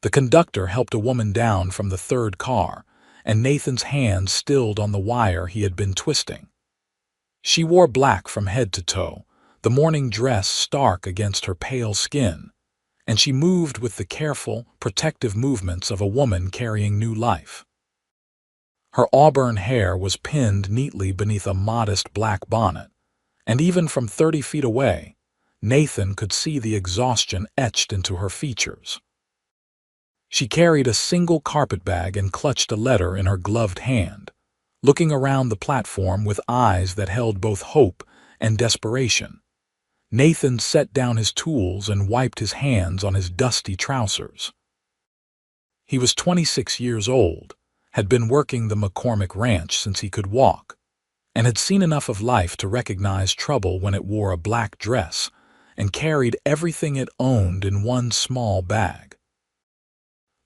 The conductor helped a woman down from the third car, and Nathan's hands stilled on the wire he had been twisting. She wore black from head to toe, the morning dress stark against her pale skin, and she moved with the careful, protective movements of a woman carrying new life. Her auburn hair was pinned neatly beneath a modest black bonnet, and even from 30 feet away, Nathan could see the exhaustion etched into her features. She carried a single carpetbag and clutched a letter in her gloved hand, looking around the platform with eyes that held both hope and desperation. Nathan set down his tools and wiped his hands on his dusty trousers. He was 26 years old, had been working the McCormick Ranch since he could walk, and had seen enough of life to recognize trouble when it wore a black dress and carried everything it owned in one small bag.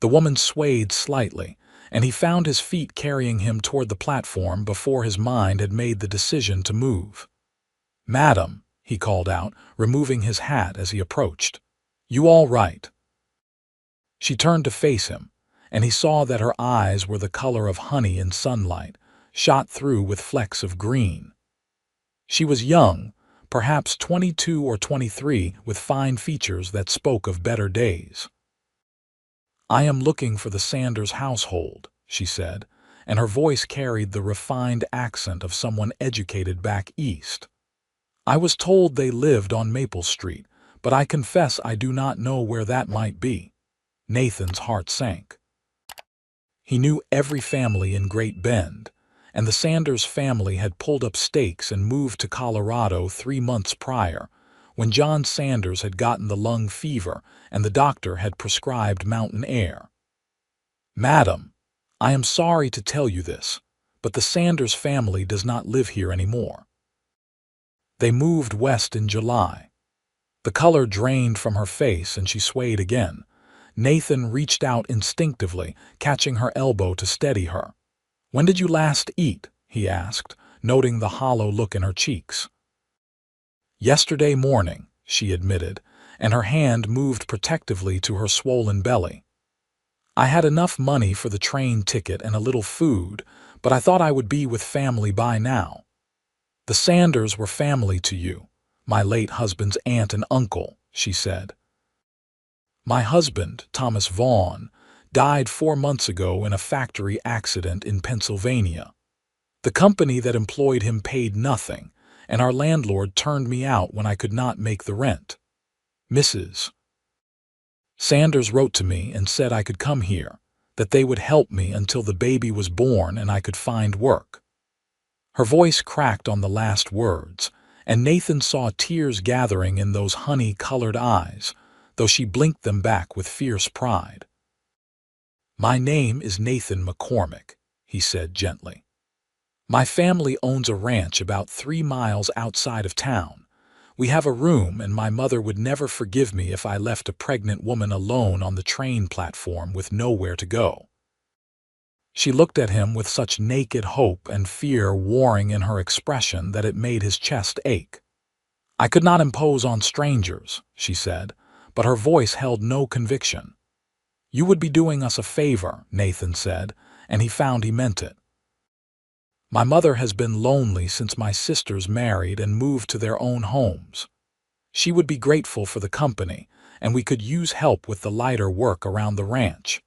The woman swayed slightly, and he found his feet carrying him toward the platform before his mind had made the decision to move. "Madam," he called out, removing his hat as he approached. "You all right?" She turned to face him, and he saw that her eyes were the color of honey in sunlight, shot through with flecks of green. She was young, perhaps 22 or 23, with fine features that spoke of better days. "I am looking for the Sanders household," she said, and her voice carried the refined accent of someone educated back east. "I was told they lived on Maple Street, but I confess I do not know where that might be." Nathan's heart sank. He knew every family in Great Bend, and the Sanders family had pulled up stakes and moved to Colorado 3 months prior, when John Sanders had gotten the lung fever and the doctor had prescribed mountain air. "Madam, I am sorry to tell you this, but the Sanders family does not live here anymore. They moved west in July." The color drained from her face and she swayed again. Nathan reached out instinctively, catching her elbow to steady her. "When did you last eat?" he asked, noting the hollow look in her cheeks. "Yesterday morning," she admitted, and her hand moved protectively to her swollen belly. "I had enough money for the train ticket and a little food, but I thought I would be with family by now. The Sanders were family to you, my late husband's aunt and uncle," she said. "My husband, Thomas Vaughn, died 4 months ago in a factory accident in Pennsylvania. The company that employed him paid nothing, and our landlord turned me out when I could not make the rent. Mrs. Sanders wrote to me and said I could come here, that they would help me until the baby was born and I could find work." Her voice cracked on the last words, and Nathan saw tears gathering in those honey-colored eyes, though she blinked them back with fierce pride. "My name is Nathan McCormick," he said gently. "My family owns a ranch about 3 miles outside of town. We have a room, and my mother would never forgive me if I left a pregnant woman alone on the train platform with nowhere to go." She looked at him with such naked hope and fear warring in her expression that it made his chest ache. "I could not impose on strangers," she said, but her voice held no conviction. "You would be doing us a favor," Nathan said, and he found he meant it. "My mother has been lonely since my sisters married and moved to their own homes. She would be grateful for the company, and we could use help with the lighter work around the ranch.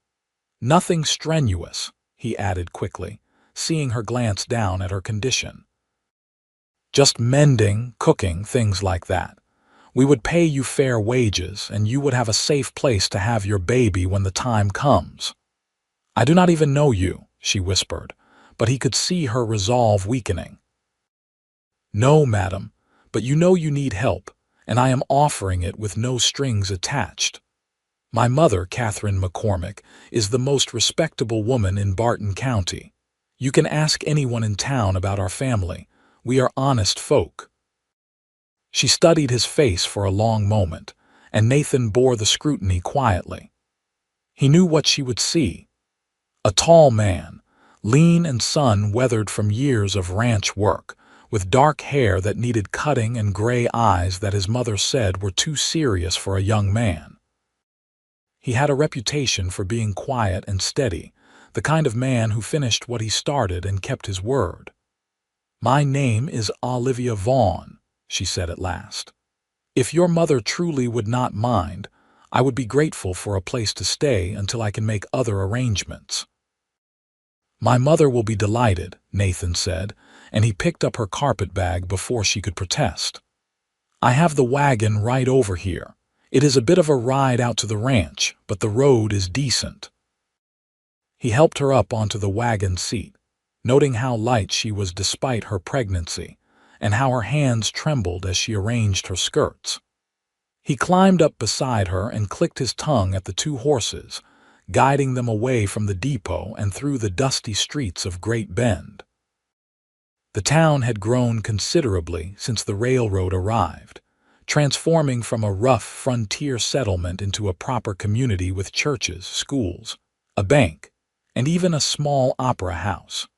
Nothing strenuous," he added quickly, seeing her glance down at her condition. "Just mending, cooking, things like that. We would pay you fair wages, and you would have a safe place to have your baby when the time comes." "I do not even know you," she whispered, but he could see her resolve weakening. "No, madam, but you know you need help, and I am offering it with no strings attached. My mother, Catherine McCormick, is the most respectable woman in Barton County. You can ask anyone in town about our family. We are honest folk." She studied his face for a long moment, and Nathan bore the scrutiny quietly. He knew what she would see. A tall man, lean and sun-weathered from years of ranch work, with dark hair that needed cutting and gray eyes that his mother said were too serious for a young man. He had a reputation for being quiet and steady, the kind of man who finished what he started and kept his word. "My name is Olivia Vaughn," she said at last. "If your mother truly would not mind, I would be grateful for a place to stay until I can make other arrangements." "My mother will be delighted," Nathan said, and he picked up her carpet bag before she could protest. "I have the wagon right over here. It is a bit of a ride out to the ranch, but the road is decent." He helped her up onto the wagon seat, noting how light she was despite her pregnancy, and how her hands trembled as she arranged her skirts. He climbed up beside her and clicked his tongue at the two horses, guiding them away from the depot and through the dusty streets of Great Bend. The town had grown considerably since the railroad arrived, transforming from a rough frontier settlement into a proper community with churches, schools, a bank, and even a small opera house.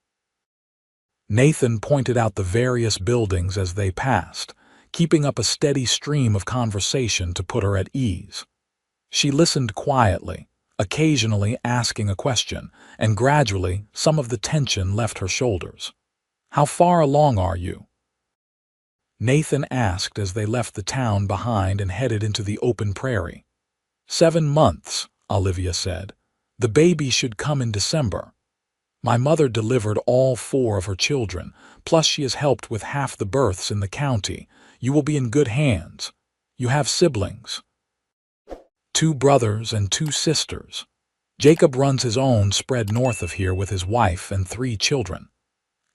Nathan pointed out the various buildings as they passed, keeping up a steady stream of conversation to put her at ease. She listened quietly, occasionally asking a question, and gradually some of the tension left her shoulders. "How far along are you?" Nathan asked as they left the town behind and headed into the open prairie. 7 months, Olivia said. "The baby should come in December. My mother delivered all 4 of her children, plus she has helped with half the births in the county. You will be in good hands. You have siblings." 2 brothers and 2 sisters. Jacob runs his own spread north of here with his wife and 3 children.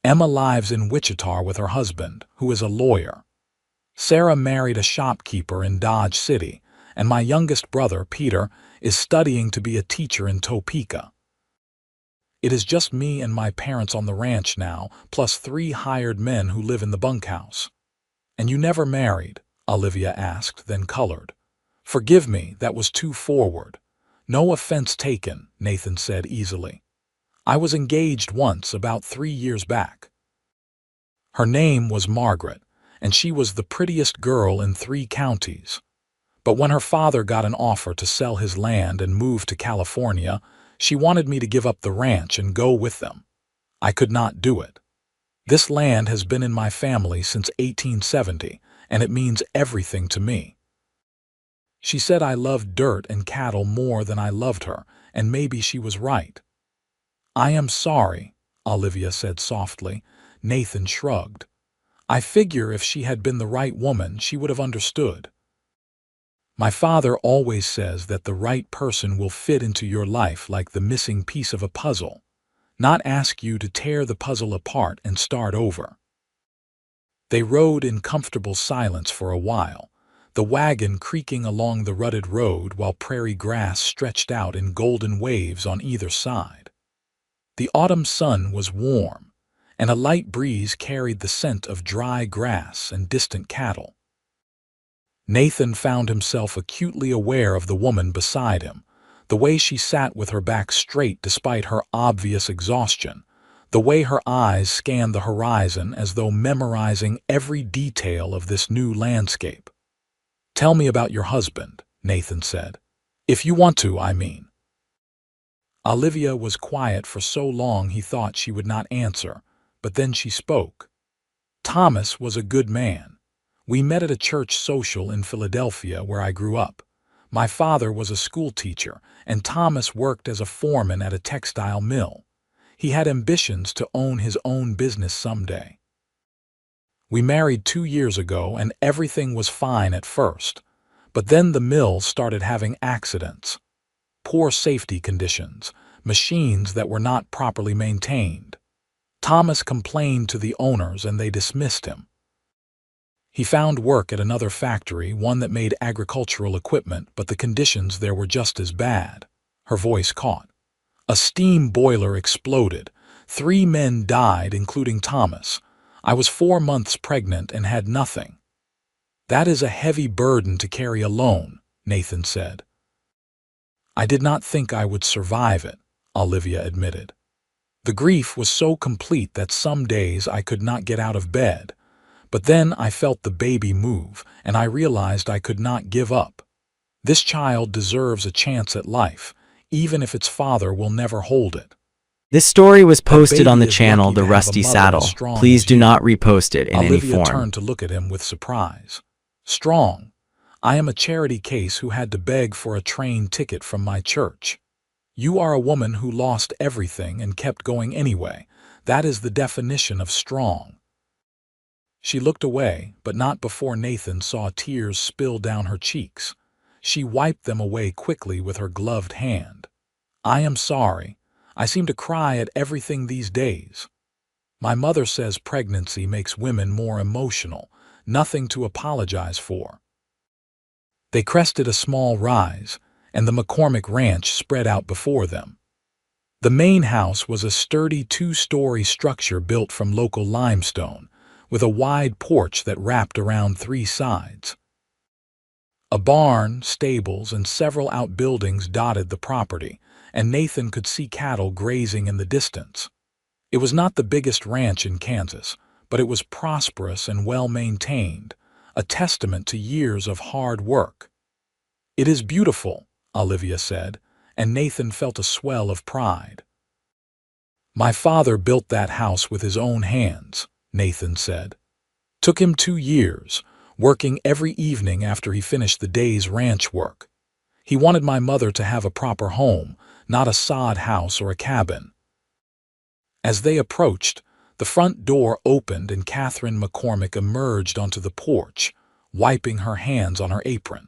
Emma lives in Wichita with her husband, who is a lawyer. Sarah married a shopkeeper in Dodge City, and my youngest brother, Peter, is studying to be a teacher in Topeka. It is just me and my parents on the ranch now, plus 3 hired men who live in the bunkhouse. "And you never married?" Olivia asked, then colored. "Forgive me, that was too forward." "No offense taken," Nathan said easily. "I was engaged once, about 3 years back. Her name was Margaret, and she was the prettiest girl in 3 counties. But when her father got an offer to sell his land and move to California, she wanted me to give up the ranch and go with them. I could not do it. This land has been in my family since 1870, and it means everything to me." She said I loved dirt and cattle more than I loved her, and maybe she was right. "I am sorry," Olivia said softly. Nathan shrugged. "I figure if she had been the right woman, she would have understood. My father always says that the right person will fit into your life like the missing piece of a puzzle, not ask you to tear the puzzle apart and start over." They rode in comfortable silence for a while, the wagon creaking along the rutted road while prairie grass stretched out in golden waves on either side. The autumn sun was warm, and a light breeze carried the scent of dry grass and distant cattle. Nathan found himself acutely aware of the woman beside him, the way she sat with her back straight despite her obvious exhaustion, the way her eyes scanned the horizon as though memorizing every detail of this new landscape. "Tell me about your husband," Nathan said. "If you want to, I mean." Olivia was quiet for so long he thought she would not answer, but then she spoke. "Thomas was a good man. We met at a church social in Philadelphia where I grew up. My father was a school teacher, and Thomas worked as a foreman at a textile mill. He had ambitions to own his own business someday. We married 2 years ago, and everything was fine at first. But then the mill started having accidents. Poor safety conditions, machines that were not properly maintained. Thomas complained to the owners and they dismissed him. He found work at another factory, one that made agricultural equipment, but the conditions there were just as bad." Her voice caught. "A steam boiler exploded. 3 men died, including Thomas. I was 4 months pregnant and had nothing." "That is a heavy burden to carry alone," Nathan said. "I did not think I would survive it," Olivia admitted. "The grief was so complete that some days I could not get out of bed. But then I felt the baby move, and I realized I could not give up. This child deserves a chance at life, even if its father will never hold it. This story was That posted on baby the is channel lucky The to have a Rusty mother as Saddle. strong Please as do you. not repost it in any Olivia form. turned to look at him with surprise. Strong. I am a charity case who had to beg for a train ticket from my church. You are a woman who lost everything and kept going anyway. That is the definition of strong. She looked away, but not before Nathan saw tears spill down her cheeks. She wiped them away quickly with her gloved hand. I am sorry. I seem to cry at everything these days. My mother says pregnancy makes women more emotional, nothing to apologize for. They crested a small rise, and the McCormick Ranch spread out before them. The main house was a sturdy two-story structure built from local limestone, with a wide porch that wrapped around three sides. A barn, stables, and several outbuildings dotted the property, and Nathan could see cattle grazing in the distance. It was not the biggest ranch in Kansas, but it was prosperous and well-maintained, a testament to years of hard work. It is beautiful, Olivia said, and Nathan felt a swell of pride. My father built that house with his own hands, Nathan said. Took him 2 years, working every evening after he finished the day's ranch work. He wanted my mother to have a proper home, not a sod house or a cabin. As they approached, the front door opened and Catherine McCormick emerged onto the porch, wiping her hands on her apron.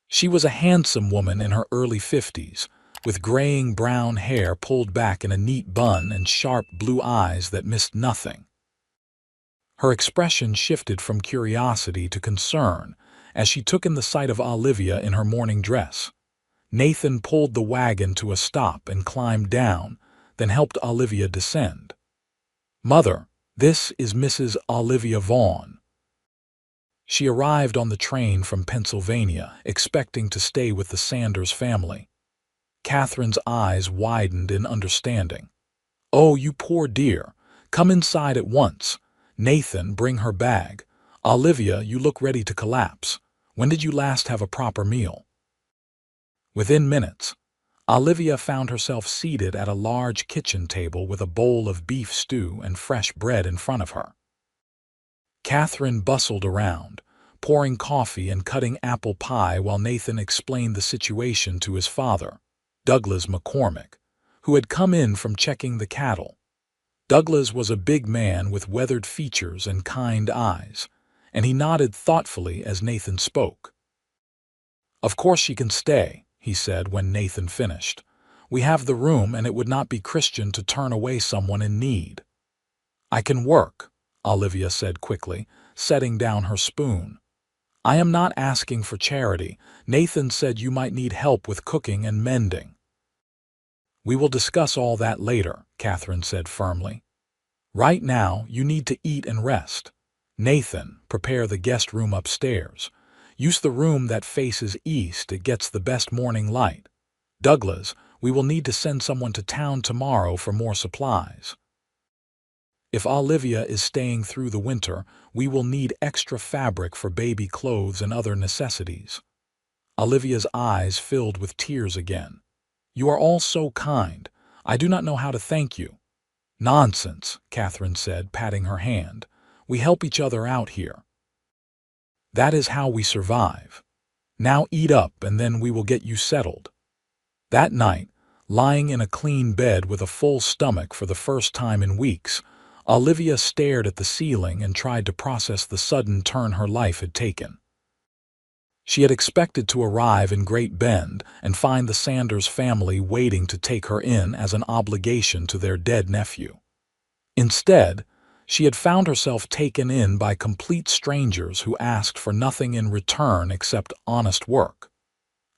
She was a handsome woman in her early 50s, with graying brown hair pulled back in a neat bun and sharp blue eyes that missed nothing. Her expression shifted from curiosity to concern as she took in the sight of Olivia in her morning dress. Nathan pulled the wagon to a stop and climbed down, then helped Olivia descend. Mother, this is Mrs. Olivia Vaughn. She arrived on the train from Pennsylvania, expecting to stay with the Sanders family. Catherine's eyes widened in understanding. Oh, you poor dear. Come inside at once. Nathan, bring her bag. Olivia, you look ready to collapse. When did you last have a proper meal? Within minutes, Olivia found herself seated at a large kitchen table with a bowl of beef stew and fresh bread in front of her. Catherine bustled around, pouring coffee and cutting apple pie while Nathan explained the situation to his father, Douglas McCormick, who had come in from checking the cattle. Douglas was a big man with weathered features and kind eyes, and he nodded thoughtfully as Nathan spoke. Of course she can stay, he said when Nathan finished. We have the room and it would not be Christian to turn away someone in need. I can work, Olivia said quickly, setting down her spoon. I am not asking for charity. Nathan said you might need help with cooking and mending. We will discuss all that later, Catherine said firmly. Right now, you need to eat and rest. Nathan, prepare the guest room upstairs. Use the room that faces east, it gets the best morning light. Douglas, we will need to send someone to town tomorrow for more supplies. If Olivia is staying through the winter, we will need extra fabric for baby clothes and other necessities. Olivia's eyes filled with tears again. You are all so kind. I do not know how to thank you. Nonsense, Catherine said, patting her hand. We help each other out here. That is how we survive. Now eat up and then we will get you settled. That night, lying in a clean bed with a full stomach for the first time in weeks, Olivia stared at the ceiling and tried to process the sudden turn her life had taken. She had expected to arrive in Great Bend and find the Sanders family waiting to take her in as an obligation to their dead nephew. Instead, she had found herself taken in by complete strangers who asked for nothing in return except honest work.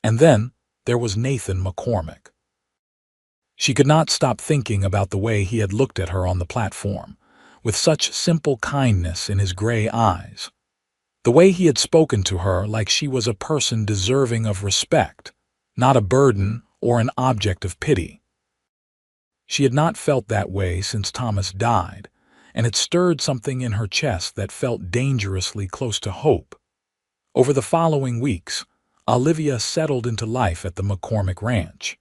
And then there was Nathan McCormick. She could not stop thinking about the way he had looked at her on the platform, with such simple kindness in his gray eyes. The way he had spoken to her like she was a person deserving of respect, not a burden or an object of pity. She had not felt that way since Thomas died, and it stirred something in her chest that felt dangerously close to hope. Over the following weeks, Olivia settled into life at the McCormick Ranch.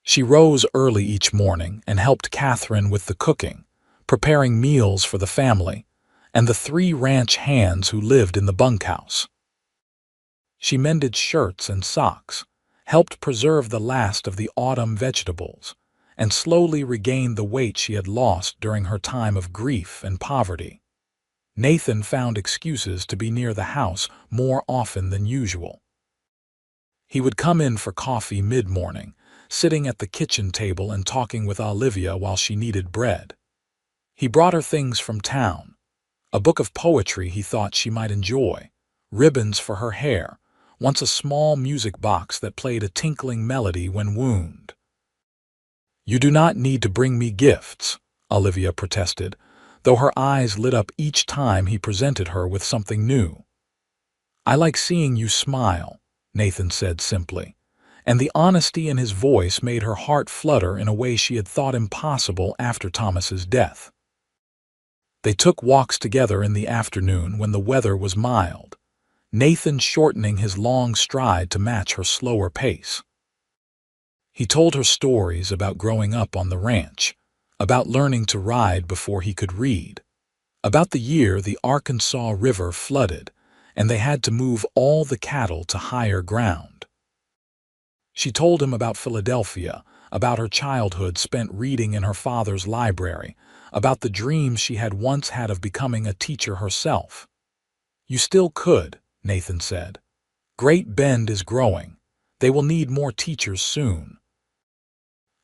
She rose early each morning and helped Catherine with the cooking, preparing meals for the family and the 3 ranch hands who lived in the bunkhouse. She mended shirts and socks, helped preserve the last of the autumn vegetables, and slowly regained the weight she had lost during her time of grief and poverty. Nathan found excuses to be near the house more often than usual. He would come in for coffee mid-morning, sitting at the kitchen table and talking with Olivia while she kneaded bread. He brought her things from town, a book of poetry he thought she might enjoy, ribbons for her hair, once a small music box that played a tinkling melody when wound. "You do not need to bring me gifts," Olivia protested, though her eyes lit up each time he presented her with something new. "I like seeing you smile," Nathan said simply, and the honesty in his voice made her heart flutter in a way she had thought impossible after Thomas's death. They took walks together in the afternoon when the weather was mild, Nathan shortening his long stride to match her slower pace. He told her stories about growing up on the ranch, about learning to ride before he could read, about the year the Arkansas River flooded and they had to move all the cattle to higher ground. She told him about Philadelphia, about her childhood spent reading in her father's library, about the dreams she had once had of becoming a teacher herself. "You still could," Nathan said. "Great Bend is growing. They will need more teachers soon."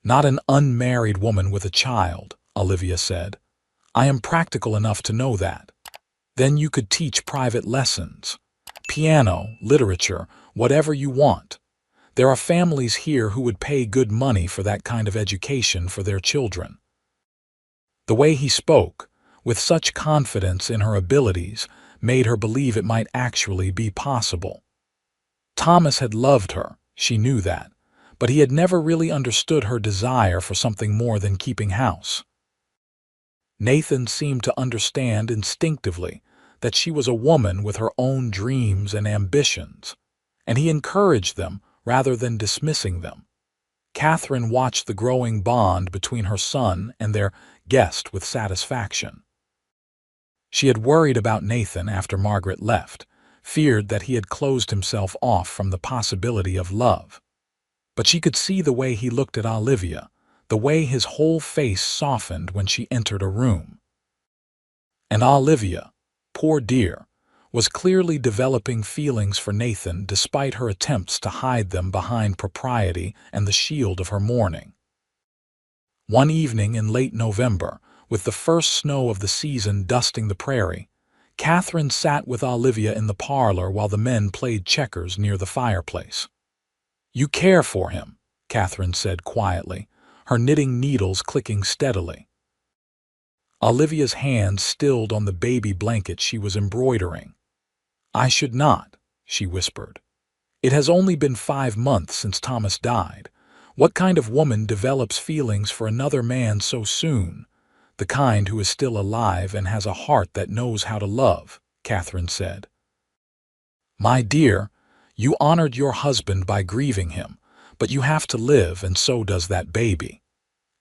"Not an unmarried woman with a child," Olivia said. "I am practical enough to know that. Then you could teach private lessons. Piano, literature, whatever you want. There are families here who would pay good money for that kind of education for their children." The way he spoke, with such confidence in her abilities, made her believe it might actually be possible. Thomas had loved her, she knew that, but he had never really understood her desire for something more than keeping house. Nathan seemed to understand instinctively that she was a woman with her own dreams and ambitions, and he encouraged them rather than dismissing them. Catherine watched the growing bond between her son and their guest with satisfaction. She had worried about Nathan after Margaret left, feared that he had closed himself off from the possibility of love. But she could see the way he looked at Olivia, the way his whole face softened when she entered a room. And Olivia, poor dear, was clearly developing feelings for Nathan despite her attempts to hide them behind propriety and the shield of her mourning. One evening in late November, with the first snow of the season dusting the prairie, Catherine sat with Olivia in the parlor while the men played checkers near the fireplace. "You care for him," Catherine said quietly, her knitting needles clicking steadily. Olivia's hands stilled on the baby blanket she was embroidering. "I should not," she whispered. "It has only been 5 months since Thomas died. What kind of woman develops feelings for another man so soon? The kind who is still alive and has a heart that knows how to love," Catherine said. "My dear, you honored your husband by grieving him, but you have to live, and so does that baby.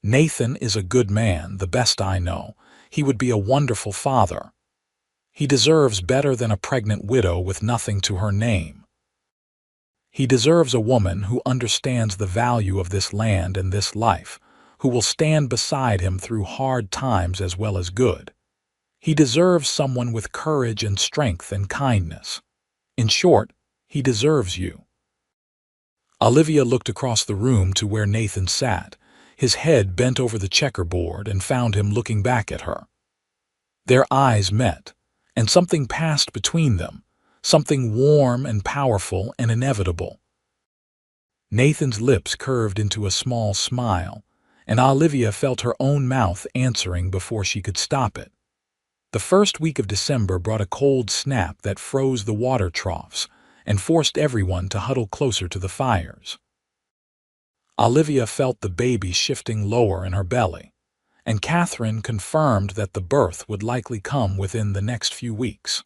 Nathan is a good man, the best I know. He would be a wonderful father. He deserves better than a pregnant widow with nothing to her name. He deserves a woman who understands the value of this land and this life, who will stand beside him through hard times as well as good. He deserves someone with courage and strength and kindness. In short, he deserves you." Olivia looked across the room to where Nathan sat, his head bent over the checkerboard, and found him looking back at her. Their eyes met, and something passed between them, something warm and powerful and inevitable. Nathan's lips curved into a small smile, and Olivia felt her own mouth answering before she could stop it. The first week of December brought a cold snap that froze the water troughs and forced everyone to huddle closer to the fires. Olivia felt the baby shifting lower in her belly, and Catherine confirmed that the birth would likely come within the next few weeks.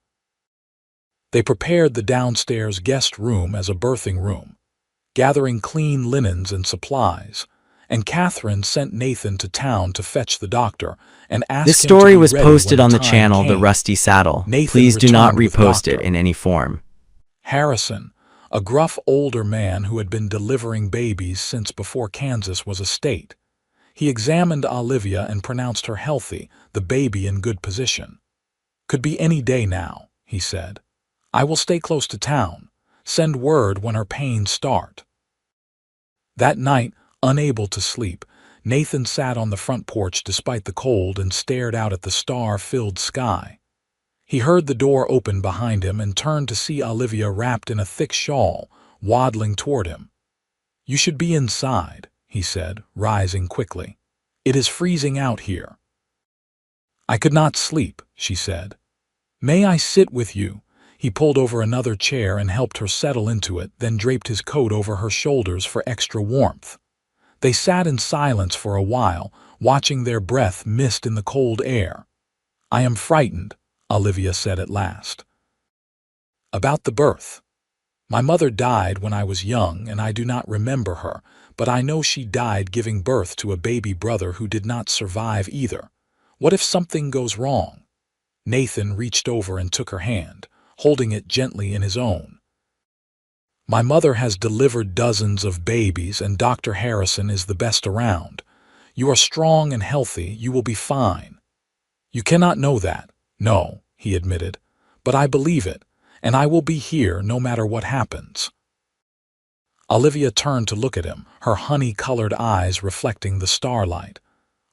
They prepared the downstairs guest room as a birthing room, gathering clean linens and supplies, and Catherine sent Nathan to town to fetch the doctor and This ask him to story be was ready when posted the on the time channel The came. Rusty Saddle. Nathan Please do not returned with repost it Dr. in any form. Harrison, a gruff older man who had been delivering babies since before Kansas was a state. He examined Olivia and pronounced her healthy, the baby in good position. "Could be any day now," he said. "I will stay close to town. Send word when her pains start." That night, unable to sleep, Nathan sat on the front porch despite the cold and stared out at the star-filled sky. He heard the door open behind him and turned to see Olivia wrapped in a thick shawl, waddling toward him. "You should be inside," he said, rising quickly. "It is freezing out here." "I could not sleep," she said. "May I sit with you?" He pulled over another chair and helped her settle into it, then draped his coat over her shoulders for extra warmth. They sat in silence for a while, watching their breath mist in the cold air. "I am frightened," Olivia said at last. "About the birth. My mother died when I was young, and I do not remember her, but I know she died giving birth to a baby brother who did not survive either. What if something goes wrong?" Nathan reached over and took her hand, holding it gently in his own. "My mother has delivered dozens of babies, and Dr. Harrison is the best around. You are strong and healthy. You will be fine." "You cannot know that." "No," he admitted, "but I believe it, and I will be here no matter what happens." Olivia turned to look at him, her honey-colored eyes reflecting the starlight.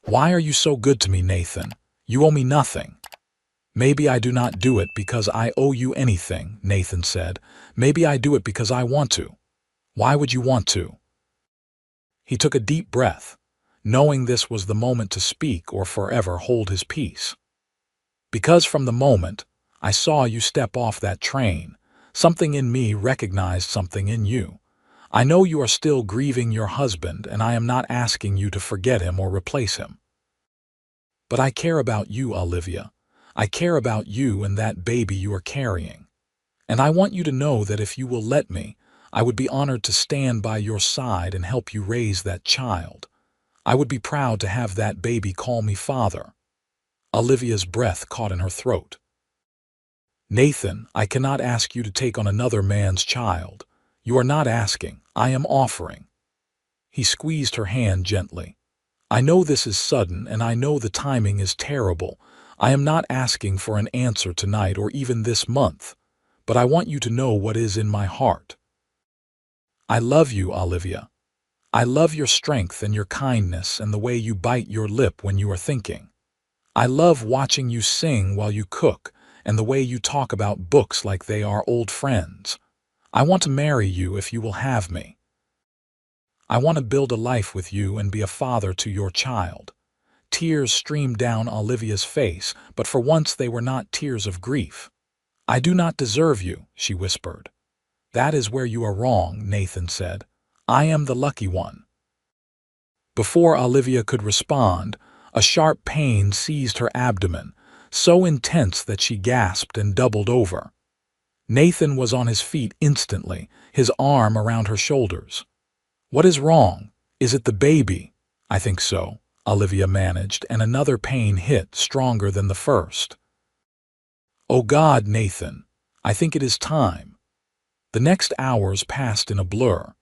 "Why are you so good to me, Nathan? You owe me nothing." "Maybe I do not do it because I owe you anything," Nathan said. "Maybe I do it because I want to." "Why would you want to?" He took a deep breath, knowing this was the moment to speak or forever hold his peace. "Because from the moment I saw you step off that train, something in me recognized something in you. I know you are still grieving your husband, and I am not asking you to forget him or replace him. But I care about you, Olivia. I care about you and that baby you are carrying. And I want you to know that if you will let me, I would be honored to stand by your side and help you raise that child. I would be proud to have that baby call me father." Olivia's breath caught in her throat. "Nathan, I cannot ask you to take on another man's child. You are not asking, I am offering." He squeezed her hand gently. "I know this is sudden, and I know the timing is terrible. I am not asking for an answer tonight or even this month, but I want you to know what is in my heart. I love you, Olivia. I love your strength and your kindness and the way you bite your lip when you are thinking. I love watching you sing while you cook and the way you talk about books like they are old friends. I want to marry you if you will have me. I want to build a life with you and be a father to your child." Tears streamed down Olivia's face, but for once they were not tears of grief. "I do not deserve you," she whispered. "That is where you are wrong," Nathan said. "I am the lucky one." Before Olivia could respond, a sharp pain seized her abdomen, so intense that she gasped and doubled over. Nathan was on his feet instantly, his arm around her shoulders. "What is wrong? Is it the baby?" "I think so," Olivia managed, and another pain hit, stronger than the first. "Oh God, Nathan, I think it is time." The next hours passed in a blur.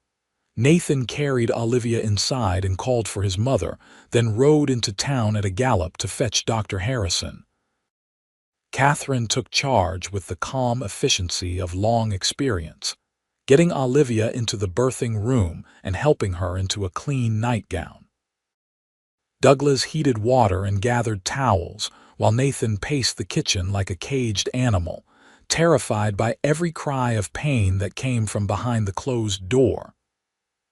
Nathan carried Olivia inside and called for his mother, then rode into town at a gallop to fetch Dr. Harrison. Catherine took charge with the calm efficiency of long experience, getting Olivia into the birthing room and helping her into a clean nightgown. Douglas heated water and gathered towels, while Nathan paced the kitchen like a caged animal, terrified by every cry of pain that came from behind the closed door.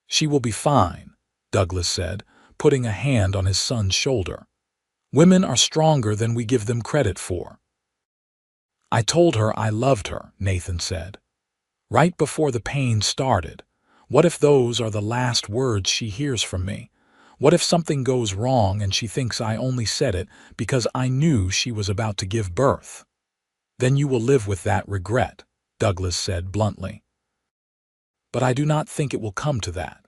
"She will be fine," Douglas said, putting a hand on his son's shoulder. "Women are stronger than we give them credit for." "I told her I loved her," Nathan said. "Right before the pain started. What if those are the last words she hears from me? What if something goes wrong and she thinks I only said it because I knew she was about to give birth? Then you will live with that regret." Douglas said bluntly. But I do not think it will come to that.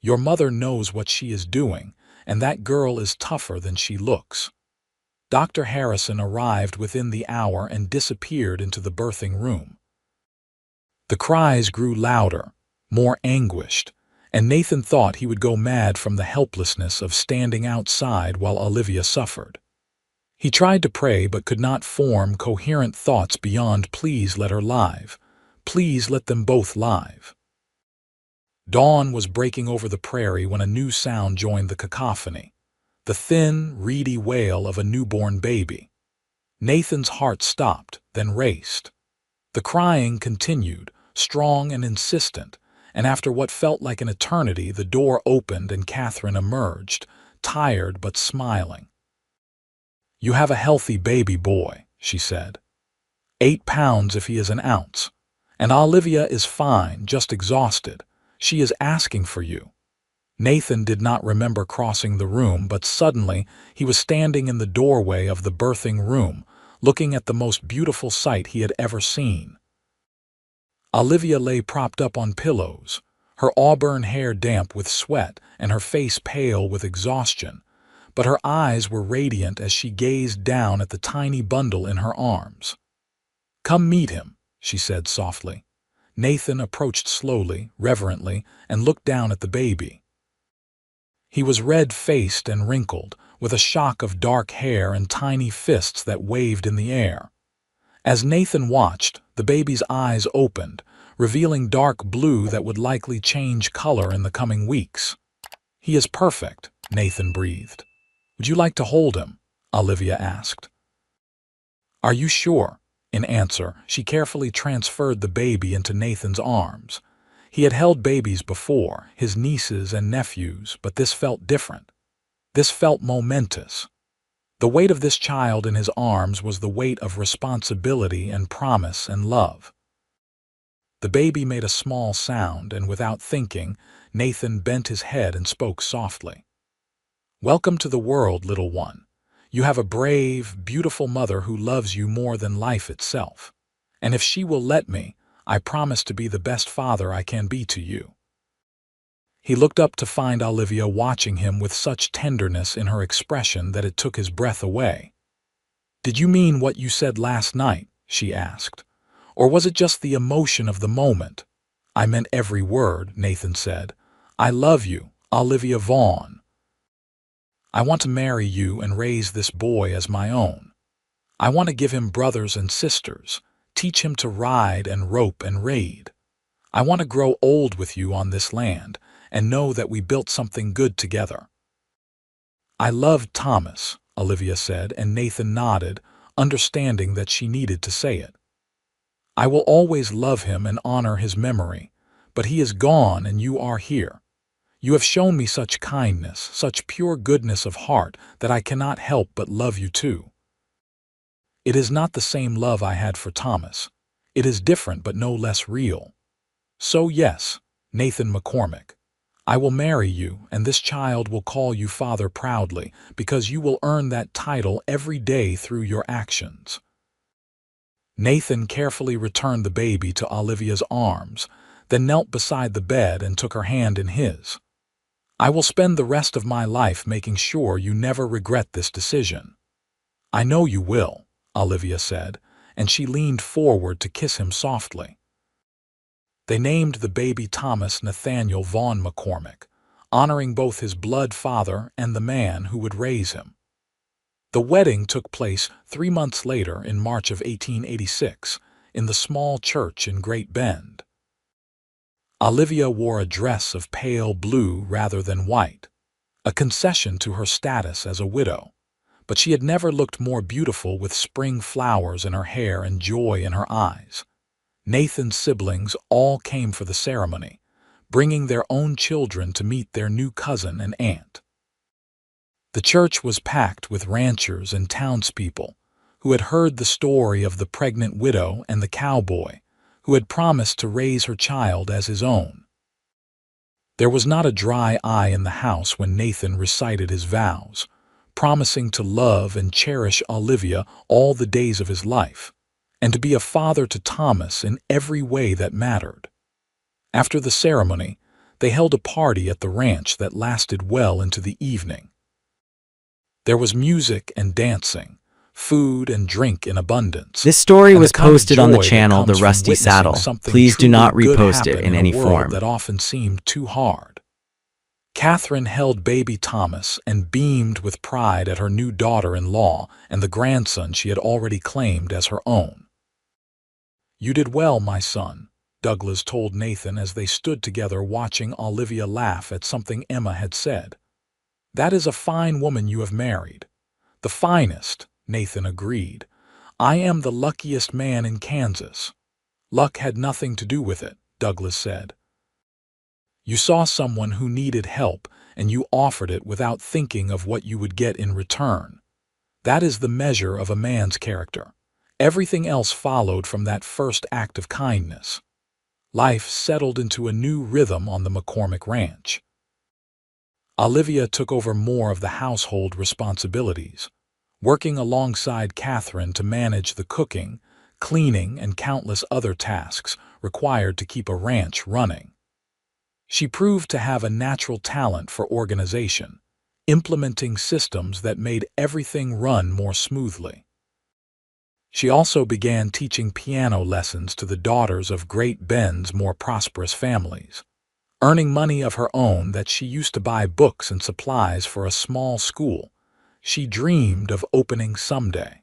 Your mother knows what she is doing, and that girl is tougher than she looks. Dr. Harrison arrived within the hour and disappeared into the birthing room. The cries grew louder, more anguished, and Nathan thought he would go mad from the helplessness of standing outside while Olivia suffered. He tried to pray but could not form coherent thoughts beyond "Please let her live. Please let them both live." Dawn was breaking over the prairie when a new sound joined the cacophony, the thin, reedy wail of a newborn baby. Nathan's heart stopped, then raced. The crying continued, strong and insistent, and after what felt like an eternity, the door opened and Catherine emerged, tired but smiling. "You have a healthy baby boy," she said. 8 pounds if he is an ounce. And Olivia is fine, just exhausted. She is asking for you." Nathan did not remember crossing the room, but suddenly he was standing in the doorway of the birthing room, looking at the most beautiful sight he had ever seen. Olivia lay propped up on pillows, her auburn hair damp with sweat and her face pale with exhaustion, but her eyes were radiant as she gazed down at the tiny bundle in her arms. "Come meet him," she said softly. Nathan approached slowly, reverently, and looked down at the baby. He was red-faced and wrinkled, with a shock of dark hair and tiny fists that waved in the air. As Nathan watched, the baby's eyes opened, revealing dark blue that would likely change color in the coming weeks. "He is perfect," Nathan breathed. "Would you like to hold him?" Olivia asked. "Are you sure?" In answer, she carefully transferred the baby into Nathan's arms. He had held babies before, his nieces and nephews, but this felt different. This felt momentous. The weight of this child in his arms was the weight of responsibility and promise and love. The baby made a small sound, and without thinking, Nathan bent his head and spoke softly. "Welcome to the world, little one. You have a brave, beautiful mother who loves you more than life itself. And if she will let me, I promise to be the best father I can be to you." He looked up to find Olivia watching him with such tenderness in her expression that it took his breath away. "Did you mean what you said last night?" she asked. "Or was it just the emotion of the moment?" "I meant every word," Nathan said. "I love you, Olivia Vaughn. I want to marry you and raise this boy as my own. I want to give him brothers and sisters, teach him to ride and rope and raid. I want to grow old with you on this land and know that we built something good together." "I loved Thomas," Olivia said, and Nathan nodded, understanding that she needed to say it. "I will always love him and honor his memory, but he is gone and you are here. You have shown me such kindness, such pure goodness of heart, that I cannot help but love you too. It is not the same love I had for Thomas. It is different but no less real. So yes, Nathan McCormick, I will marry you, and this child will call you father proudly, because you will earn that title every day through your actions." Nathan carefully returned the baby to Olivia's arms, then knelt beside the bed and took her hand in his. "I will spend the rest of my life making sure you never regret this decision." "I know you will," Olivia said, and she leaned forward to kiss him softly. They named the baby Thomas Nathaniel Vaughn McCormick, honoring both his blood father and the man who would raise him. The wedding took place 3 months later in March of 1886 in the small church in Great Bend. Olivia wore a dress of pale blue rather than white, a concession to her status as a widow, but she had never looked more beautiful with spring flowers in her hair and joy in her eyes. Nathan's siblings all came for the ceremony, bringing their own children to meet their new cousin and aunt. The church was packed with ranchers and townspeople who had heard the story of the pregnant widow and the cowboy who had promised to raise her child as his own. There was not a dry eye in the house when Nathan recited his vows, promising to love and cherish Olivia all the days of his life, and to be a father to Thomas in every way that mattered. After the ceremony, they held a party at the ranch that lasted well into the evening. There was music and dancing, food and drink in abundance. This story and was the kind of posted on the joy that channel The comes from Rusty witnessing Saddle. something Please do not truly good repost it happen in any a world form. that often seemed too hard. Catherine held baby Thomas and beamed with pride at her new daughter-in-law and the grandson she had already claimed as her own. "You did well, my son," Douglas told Nathan as they stood together watching Olivia laugh at something Emma had said. "That is a fine woman you have married." "The finest," Nathan agreed. "I am the luckiest man in Kansas." "Luck had nothing to do with it," Douglas said. "You saw someone who needed help, and you offered it without thinking of what you would get in return. That is the measure of a man's character. Everything else followed from that first act of kindness." Life settled into a new rhythm on the McCormick Ranch. Olivia took over more of the household responsibilities, working alongside Catherine to manage the cooking, cleaning, and countless other tasks required to keep a ranch running. She proved to have a natural talent for organization, implementing systems that made everything run more smoothly. She also began teaching piano lessons to the daughters of Great Bend's more prosperous families, earning money of her own that she used to buy books and supplies for a small school she dreamed of opening someday.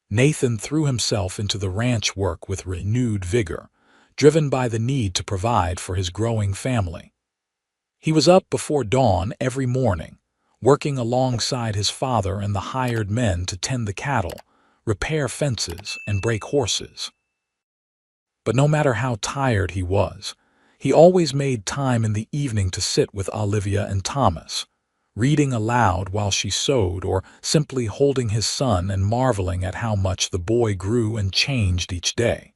Nathan threw himself into the ranch work with renewed vigor, driven by the need to provide for his growing family. He was up before dawn every morning, working alongside his father and the hired men to tend the cattle, repair fences, and break horses. But no matter how tired he was, he always made time in the evening to sit with Olivia and Thomas, reading aloud while she sewed or simply holding his son and marveling at how much the boy grew and changed each day.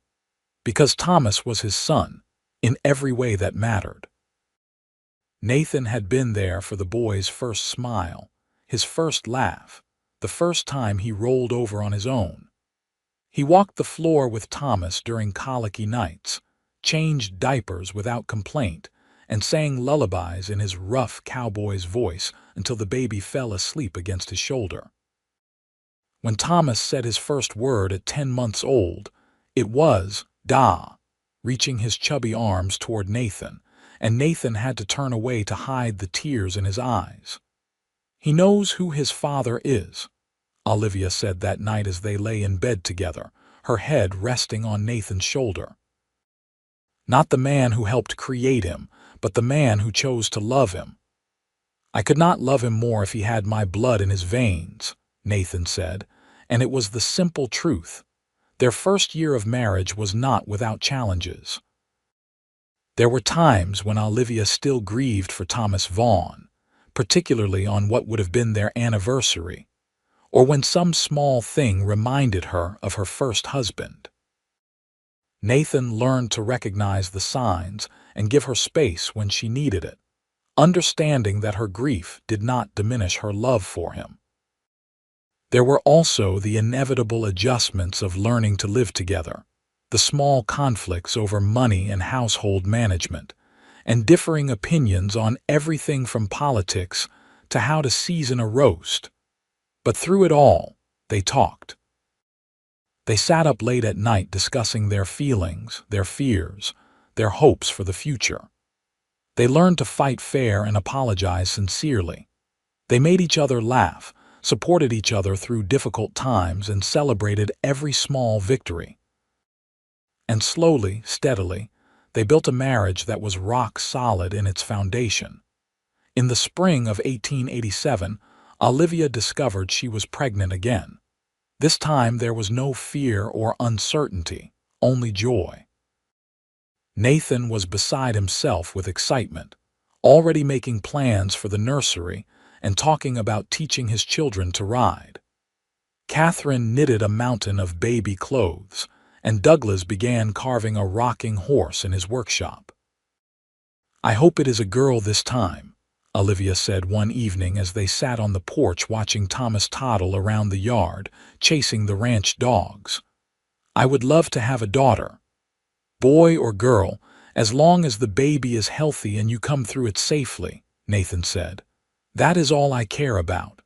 Because Thomas was his son, in every way that mattered. Nathan had been there for the boy's first smile, his first laugh, the first time he rolled over on his own. He walked the floor with Thomas during colicky nights, changed diapers without complaint, and sang lullabies in his rough cowboy's voice until the baby fell asleep against his shoulder. When Thomas said his first word at 10 months old, it was, "Da," reaching his chubby arms toward Nathan, and Nathan had to turn away to hide the tears in his eyes. "He knows who his father is," Olivia said that night as they lay in bed together, her head resting on Nathan's shoulder. "Not the man who helped create him, but the man who chose to love him." "I could not love him more if he had my blood in his veins," Nathan said, and it was the simple truth. Their first year of marriage was not without challenges. There were times when Olivia still grieved for Thomas Vaughn, particularly on what would have been their anniversary, or when some small thing reminded her of her first husband. Nathan learned to recognize the signs and give her space when she needed it, understanding that her grief did not diminish her love for him. There were also the inevitable adjustments of learning to live together, the small conflicts over money and household management, and differing opinions on everything from politics to how to season a roast. But through it all, they talked. They sat up late at night discussing their feelings, their fears, their hopes for the future. They learned to fight fair and apologize sincerely. They made each other laugh, supported each other through difficult times, and celebrated every small victory. And slowly, steadily, they built a marriage that was rock solid in its foundation. In the spring of 1887, Olivia discovered she was pregnant again. This time there was no fear or uncertainty, only joy. Nathan was beside himself with excitement, already making plans for the nursery and talking about teaching his children to ride. Catherine knitted a mountain of baby clothes, and Douglas began carving a rocking horse in his workshop. "I hope it is a girl this time," Olivia said one evening as they sat on the porch watching Thomas toddle around the yard, chasing the ranch dogs. I would love to have a daughter. Boy or girl, as long as the baby is healthy and you come through it safely, Nathan said. That is all I care about.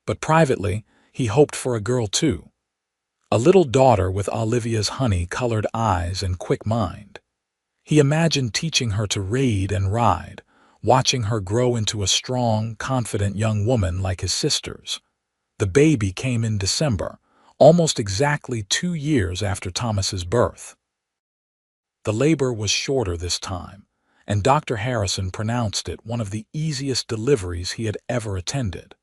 But privately, he hoped for a girl too. A little daughter with Olivia's honey-colored eyes and quick mind. He imagined teaching her to read and ride, watching her grow into a strong, confident young woman like his sisters. The baby came in December, almost exactly 2 years after Thomas's birth. The labor was shorter this time, and Dr. Harrison pronounced it one of the easiest deliveries he had ever attended.